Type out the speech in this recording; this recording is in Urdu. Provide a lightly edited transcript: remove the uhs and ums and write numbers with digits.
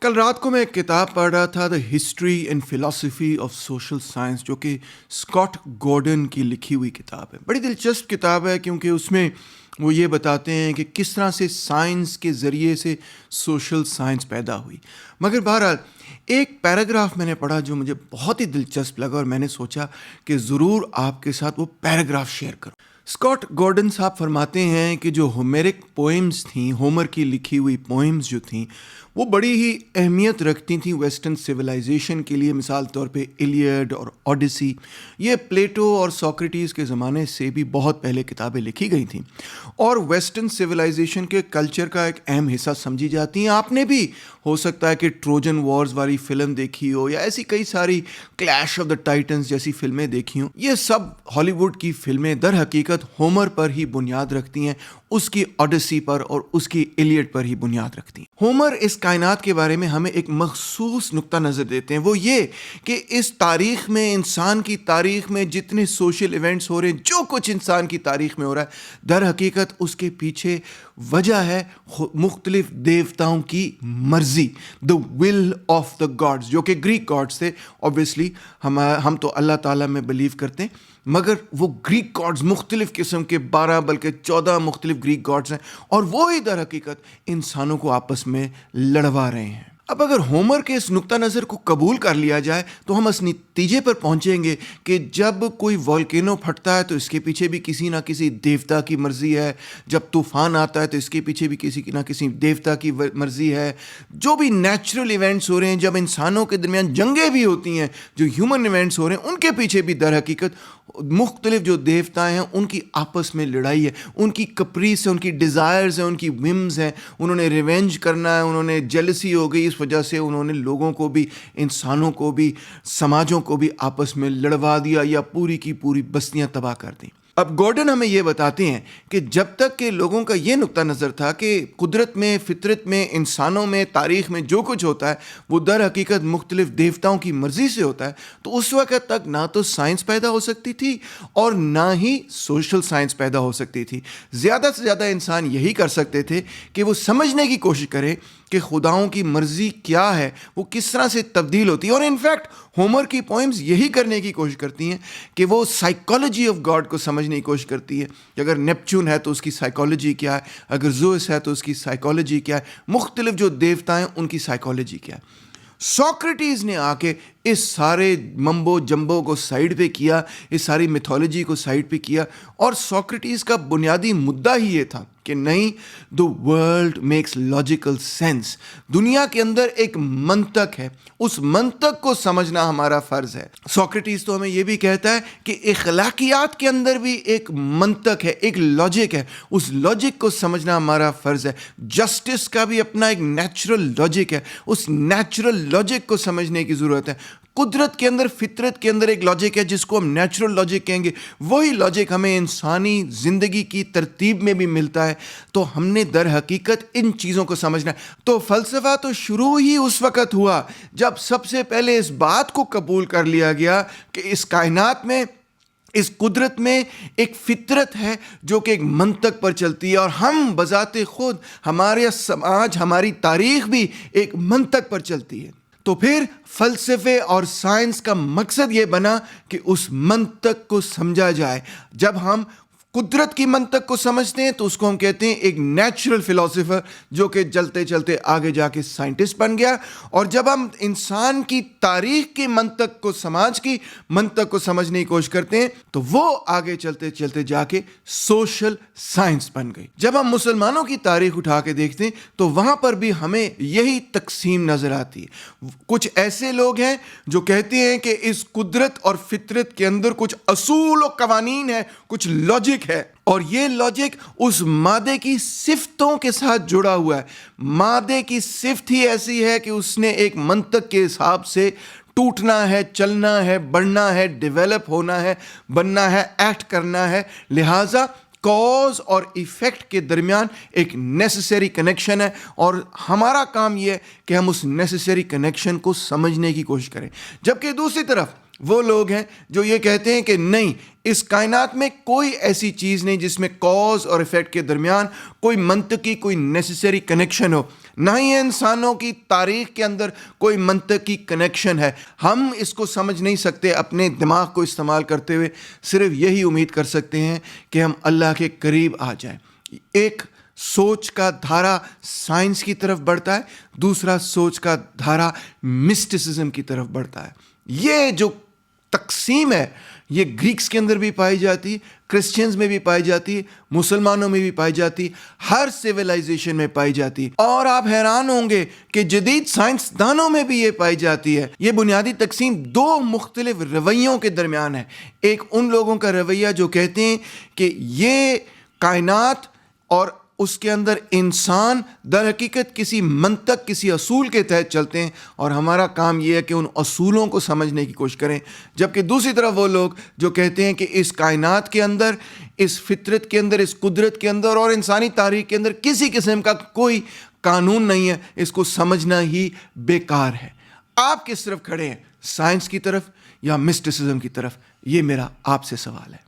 کل رات کو میں ایک کتاب پڑھ رہا تھا the history and philosophy of social science, جو کہ اسکاٹ گورڈن کی لکھی ہوئی کتاب ہے. بڑی دلچسپ کتاب ہے کیونکہ اس میں وہ یہ بتاتے ہیں کہ کس طرح سے سائنس کے ذریعے سے سوشل سائنس پیدا ہوئی. مگر بہرحال ایک پیراگراف میں نے پڑھا جو مجھے بہت ہی دلچسپ لگا اور میں نے سوچا کہ ضرور آپ کے ساتھ وہ پیراگراف شیئر کروں. اسکاٹ گورڈن صاحب فرماتے ہیں کہ جو ہومیرک پوئمز تھیں، ہومر کی لکھی ہوئی پوئمز جو تھیں، وہ بڑی ہی اہمیت رکھتی تھیں ویسٹرن سویلائزیشن کے لیے. مثال طور پہ ایلیڈ اور اوڈیسی، یہ پلیٹو اور سوکریٹیز کے زمانے سے بھی بہت پہلے کتابیں لکھی گئی تھیں اور ویسٹرن سویلائزیشن کے کلچر کا ایک اہم حصہ سمجھی جاتی ہیں. آپ نے بھی ہو سکتا ہے کہ ٹروجن وارز والی فلم دیکھی ہو یا ایسی کئی ساری کلیش آف دا ٹائٹنز جیسی فلمیں دیکھی ہوں. یہ سب ہالی ووڈ کی فلمیں در حقیقت ہومر پر ہی بنیاد رکھتی ہیں، اس کی اوڈیسی پر اور اس کی ایلیڈ پر ہی بنیاد رکھتی ہیں. ہومر اس کائنات کے بارے میں ہمیں ایک مخصوص نقطہ نظر دیتے ہیں، وہ یہ کہ اس تاریخ میں، انسان کی تاریخ میں جتنے سوشل ایونٹس ہو رہے ہیں، جو کچھ انسان کی تاریخ میں ہو رہا ہے، در حقیقت اس کے پیچھے وجہ ہے مختلف دیوتاؤں کی مرضی، دا ول آف دا گاڈز، جو کہ گریک گاڈز تھے. اوبویسلی ہم تو اللہ تعالیٰ میں بلیو کرتے ہیں، مگر وہ گریک گاڈز مختلف قسم کے 12 بلکہ 14 مختلف گریک گاڈز ہیں، اور وہی در حقیقت انسانوں کو آپس میں لڑوا رہے ہیں. اب اگر ہومر کے اس نقطہ نظر کو قبول کر لیا جائے تو ہم اس نتیجے پر پہنچیں گے کہ جب کوئی والکینو پھٹتا ہے تو اس کے پیچھے بھی کسی نہ کسی دیوتا کی مرضی ہے، جب طوفان آتا ہے تو اس کے پیچھے بھی کسی نہ کسی دیوتا کی مرضی ہے. جو بھی نیچرل ایونٹس ہو رہے ہیں، جب انسانوں کے درمیان جنگیں بھی ہوتی ہیں، جو ہیومن ایونٹس ہو رہے ہیں، ان کے پیچھے بھی در حقیقت مختلف جو دیوتا ہیں ان کی آپس میں لڑائی ہے، ان کی کپریس ہے، ان کی ڈیزائرز ہیں، ان کی ومز ہیں. انہوں نے ریونج کرنا ہے، انہوں نے جیلسی ہو گئی، اس وجہ سے انہوں نے لوگوں کو بھی، انسانوں کو بھی، سماجوں کو بھی آپس میں لڑوا دیا یا پوری کی پوری بستیاں تباہ کر دیں. اب گورڈن ہمیں یہ بتاتے ہیں کہ جب تک کہ لوگوں کا یہ نقطہ نظر تھا کہ قدرت میں، فطرت میں، انسانوں میں، تاریخ میں جو کچھ ہوتا ہے وہ در حقیقت مختلف دیوتاؤں کی مرضی سے ہوتا ہے، تو اس وقت تک نہ تو سائنس پیدا ہو سکتی تھی اور نہ ہی سوشل سائنس پیدا ہو سکتی تھی. زیادہ سے زیادہ انسان یہی کر سکتے تھے کہ وہ سمجھنے کی کوشش کریں کہ خداؤں کی مرضی کیا ہے، وہ کس طرح سے تبدیل ہوتی ہے. اور انفیکٹ ہومر کی پوئمز یہی کرنے کی کوشش کرتی ہیں کہ وہ سائیکالوجی آف گاڈ کو سمجھنے کی کوشش کرتی ہے کہ اگر نیپچون ہے تو اس کی سائیکالوجی کیا ہے، اگر زوئس ہے تو اس کی سائیکالوجی کیا ہے، مختلف جو دیوتا ہیں ان کی سائیکالوجی کیا ہے. سوکریٹیز نے آ کے اس سارے ممبو جمبو کو سائیڈ پہ کیا، اس ساری میتھولوجی کو سائیڈ پہ کیا، اور سوکریٹیز کا بنیادی مدعا ہی یہ تھا کہ نہیں، the world makes logical sense. دنیا کے اندر ایک منطق ہے، اس منطق کو سمجھنا ہمارا فرض ہے. سوکریٹیز تو ہمیں یہ بھی کہتا ہے کہ اخلاقیات کے اندر بھی ایک منطق ہے، ایک لاجک ہے، اس لاجک کو سمجھنا ہمارا فرض ہے. جسٹس کا بھی اپنا ایک نیچرل لاجک ہے، اس نیچرل لاجک کو سمجھنے کی ضرورت ہے. قدرت کے اندر، فطرت کے اندر ایک لاجک ہے جس کو ہم نیچرل لاجک کہیں گے، وہی لاجک ہمیں انسانی زندگی کی ترتیب میں بھی ملتا ہے. تو ہم نے در حقیقت ان چیزوں کو سمجھنا ہے. تو فلسفہ تو شروع ہی اس وقت ہوا جب سب سے پہلے اس بات کو قبول کر لیا گیا کہ اس کائنات میں، اس قدرت میں ایک فطرت ہے جو کہ ایک منطق پر چلتی ہے، اور ہم بذات خود، ہمارے سماج، ہماری تاریخ بھی ایک منطق پر چلتی ہے. تو پھر فلسفے اور سائنس کا مقصد یہ بنا کہ اس منطق کو سمجھا جائے. جب ہم قدرت کی منطق کو سمجھتے ہیں تو اس کو ہم کہتے ہیں ایک نیچرل فلاسفر، جو کہ چلتے چلتے آگے جا کے سائنٹسٹ بن گیا. اور جب ہم انسان کی تاریخ کی منطق کو، سماج کی منطق کو سمجھنے کی کوشش کرتے ہیں تو وہ آگے چلتے چلتے جا کے سوشل سائنس بن گئی. جب ہم مسلمانوں کی تاریخ اٹھا کے دیکھتے ہیں تو وہاں پر بھی ہمیں یہی تقسیم نظر آتی ہے. کچھ ایسے لوگ ہیں جو کہتے ہیں کہ اس قدرت اور فطرت کے اندر کچھ اصول و قوانین ہے، کچھ لاجک ہے، اور یہ لاجک اس مادے کی صفتوں کے ساتھ جڑا ہوا ہے. مادے کی صفت ہی ایسی ہے کہ اس نے ایک منطق کے حساب سے ٹوٹنا ہے، چلنا ہے، بڑھنا ہے، ڈیولپ ہونا ہے، بننا ہے، ایکٹ کرنا ہے. لہٰذا کاز اور ایفیکٹ کے درمیان ایک نیسیسری کنیکشن ہے، اور ہمارا کام یہ ہے کہ ہم اس نیسیسری کنیکشن کو سمجھنے کی کوشش کریں. جبکہ دوسری طرف وہ لوگ ہیں جو یہ کہتے ہیں کہ نہیں، اس کائنات میں کوئی ایسی چیز نہیں جس میں کاز اور ایفیکٹ کے درمیان کوئی منطقی، کوئی نیسیسری کنیکشن ہو، نہ ہی انسانوں کی تاریخ کے اندر کوئی منطقی کنیکشن ہے۔ ہم اس کو سمجھ نہیں سکتے، اپنے دماغ کو استعمال کرتے ہوئے صرف یہی امید کر سکتے ہیں کہ ہم اللہ کے قریب آ جائیں۔ ایک سوچ کا دھارا سائنس کی طرف بڑھتا ہے، دوسرا سوچ کا دھارا مسٹسزم کی طرف بڑھتا ہے۔ یہ جو تقسیم ہے یہ گریکس کے اندر بھی پائی جاتی، کرسچنز میں بھی پائی جاتی، مسلمانوں میں بھی پائی جاتی، ہر سیولائزیشن میں پائی جاتی، اور آپ حیران ہوں گے کہ جدید سائنسدانوں میں بھی یہ پائی جاتی ہے۔ یہ بنیادی تقسیم دو مختلف رویوں کے درمیان ہے۔ ایک ان لوگوں کا رویہ جو کہتے ہیں کہ یہ کائنات اور اس کے اندر انسان در حقیقت کسی منطق، کسی اصول کے تحت چلتے ہیں، اور ہمارا کام یہ ہے کہ ان اصولوں کو سمجھنے کی کوشش کریں۔ جبکہ دوسری طرف وہ لوگ جو کہتے ہیں کہ اس کائنات کے اندر، اس فطرت کے اندر، اس قدرت کے اندر اور انسانی تاریخ کے اندر کسی قسم کا کوئی قانون نہیں ہے، اس کو سمجھنا ہی بیکار ہے۔ آپ کس طرف کھڑے ہیں، سائنس کی طرف یا مسٹسزم کی طرف؟ یہ میرا آپ سے سوال ہے۔